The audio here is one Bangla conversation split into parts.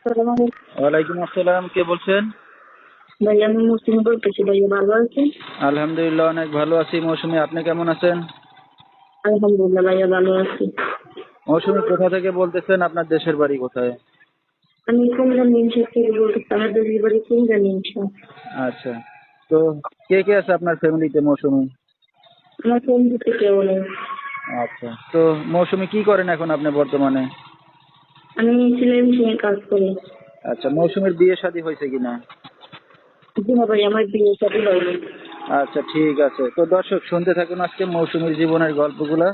আসসালামু আলাইকুম। ওয়ালাইকুম আসসালাম, কে বলছেন? ভাই আমি মুসলিম বলতেছি, ভাইয়া ভালো আছেন? আলহামদুলিল্লাহ, অনেক ভালো আছি। মৌসুমী, আপনি কেমন আছেন? আলহামদুলিল্লাহ ভাইয়া ভালো আছি। মৌসুমী, কোথা থেকে বলতেছেন? আপনার দেশের বাড়ি কোথায়? আমি কুমড়া নিমশা থেকে বলতেছি, আমার দেশের বাড়ি কুমড়া নিমশা। আচ্ছা, তো কে কে আছে আপনার ফ্যামিলিতে মৌসুমী? আমার ফ্যামিলিতে কেউ নেই। আচ্ছা, তো মৌসুমী কি করেন এখন আপনি বর্তমানে? আমি সিলাই মেশিনে কাজ করি। আচ্ছা, মৌসুমীর বিয়ে শাদী হয়েছে কিনা? জি না ভাই, আমার বিয়ে শাদী হয়নি। আচ্ছা, ঠিক আছে। তো দর্শক, শুনতে থাকুন আজকে মৌসুমীর জীবনের গল্পগুলা।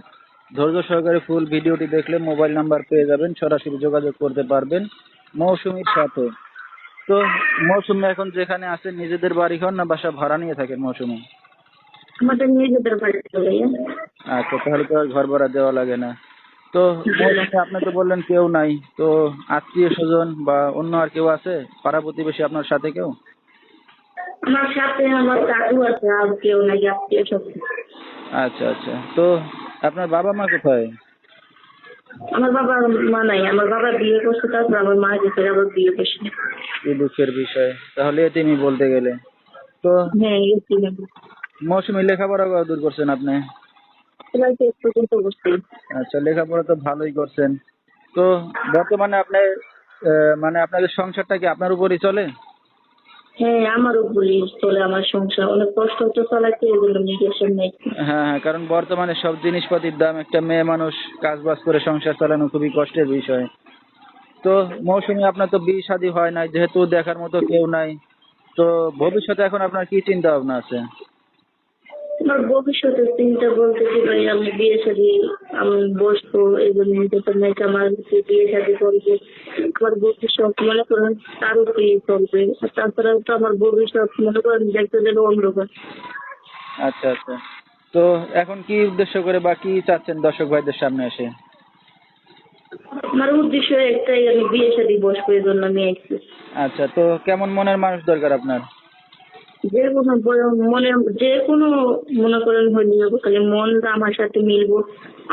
ধৈর্য সহকারে ফুল ভিডিওটি দেখলে মোবাইল নাম্বার পেয়ে যাবেন, সরাসরি যোগাযোগ করতে পারবেন মৌসুমীর সাথে। তো মৌসুমী এখন যেখানে আছেন, নিজেদের বাড়ি ঘর না বাসা ভাড়া নিয়ে থাকেন মৌসুমী? আমাদের নিজেদের বাড়িতে ভাইয়া। আচ্ছা, তাহলে তো আর ঘর ভাড়া দেওয়া লাগে না। তো মৌসুমী, আপনি তো বললেন কেউ নাই, তো আত্মীয় স্বজন বা অন্য আর কেউ আছে, পাড়া প্রতিবেশী আপনার সাথে কেউ? আমার সাথে আমার দাদু আছে, আর কেউ নাই আত্মীয় স্বজন। আচ্ছা আচ্ছা, তো আপনার বাবা মা কোথায়? আমার বাবা মা নাই, আমার বাবা বিয়ে করছে, তারপর আমার মা গেছে আবার বিয়ে করছে। কি দুঃখের বিষয়, তাহলে এতিমই বলতে গেলে। তো হ্যাঁ, গেছি না। মৌসুমী, লেখাপড়া কতদূর করছেন আপনি? সেলাই তো একটু পর্যন্ত করছি। আচ্ছা, লেখাপড়া তো ভালোই করছেন। তো বর্তমানে আপনার মানে আপনাদের সংসারটা কি আপনার উপরই চলে? হ্যাঁ, আমারও বলি চলে, আমার সংসার অনেক কষ্ট হচ্ছে চালাইতে, এগুলো নিজস্ব নেই। হ্যাঁ হ্যাঁ, কারণ বর্তমানে সব জিনিসপাতির দাম, একটা মেয়ে মানুষ কাজ বাজ করে সংসার চালানো খুবই কষ্টের বিষয়। তো মৌসুমী, আপনার তো বিয়ে শাদী হয় নাই, যেহেতু দেখার মতো কেউ নাই, তো ভবিষ্যতে এখন আপনার কি চিন্তা ভাবনা আছে? আমার ভবিষ্যতের চিন্তা বলতে কি ভাই, আমি বিয়ে শাদী আমি বসবো, এগুলো নিজেদের মেয়েকে আমার বিয়ে শাদী করবো। আমার ভবিষ্যৎ মনে করেন তার উপরেই চলবে, আর তাছাড়া তো আমার ভবিষ্যৎ মনে করেন দেখতে গেলে অন্ধকার। আচ্ছা আচ্ছা, তো এখন কি উদ্দেশ্য করে বা কি চাচ্ছেন দর্শক ভাইদের সামনে এসে? আমার উদ্দেশ্য একটাই, আমি বিয়ে শাদী বসবো, এই জন্য আমি আইছি। আচ্ছা, তো কেমন মনের মানুষ দরকার আপনার? যে কোনো মনে যে কোনো মনে করেন হইলে যাবো, খালি মনটা আমার সাথে মিলবো,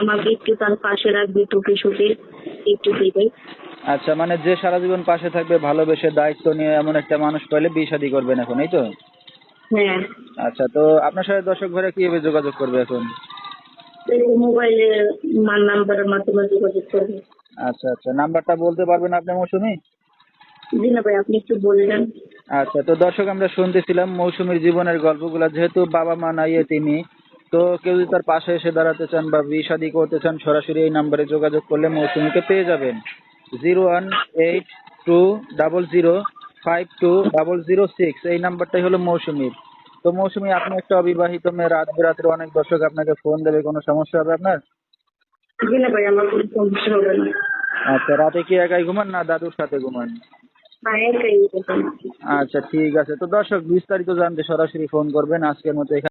আমাকে একটু তার পাশে রাখবে টুকে সুখে, একটু দিবে। আচ্ছা, মানে যে সারা জীবন পাশে থাকবে, ভালোবেসে দায়িত্ব নিয়ে, এমন একটা মানুষ পাইলে বিয়ে শাদী করবেন এখন, এই তো? হ্যাঁ, আচ্ছা, তো আপনার সাথে দর্শক ভাইরা কিভাবে যোগাযোগ করবে এখন? এই মোবাইলে মার নাম্বারের মাধ্যমে যোগাযোগ করবে। আচ্ছা আচ্ছা, নাম্বারটা বলতে পারবেন আপনি মৌসুমী? জি না ভাই, আপনি একটু বললেন। আচ্ছা, তো দর্শক, আমরা শুনতেছিলাম মৌসুমীর জীবনের গল্পগুলা। যেহেতু বাবা মা নাই, তিনি তো কেউ যদি তার পাশে এসে দাঁড়াতে চান বা বিয়ে শাদী করতে চান, সরাসরি এই নাম্বারে যোগাযোগ করলে মৌসুমীকে পেয়ে যাবেন। 01820052006, এই নাম্বারটাই হলো মৌসুমীর। তো মৌসুমী, আপনি একটা অবিবাহিত মেয়ে, রাত বেরাত্রে অনেক দর্শক আপনাকে ফোন দেবে, কোনো সমস্যা হবে আপনার? জি না ভাই, আমার কোনো সমস্যা হবে না। আচ্ছা, রাতে কি একাই ঘুমান না দাদুর সাথে ঘুমান? হ্যাঁ, একাই বলবেন। আচ্ছা, ঠিক আছে। তো দর্শক, বিস্তারিত জানতে সরাসরি ফোন করবেন। আজকের মতো এখানে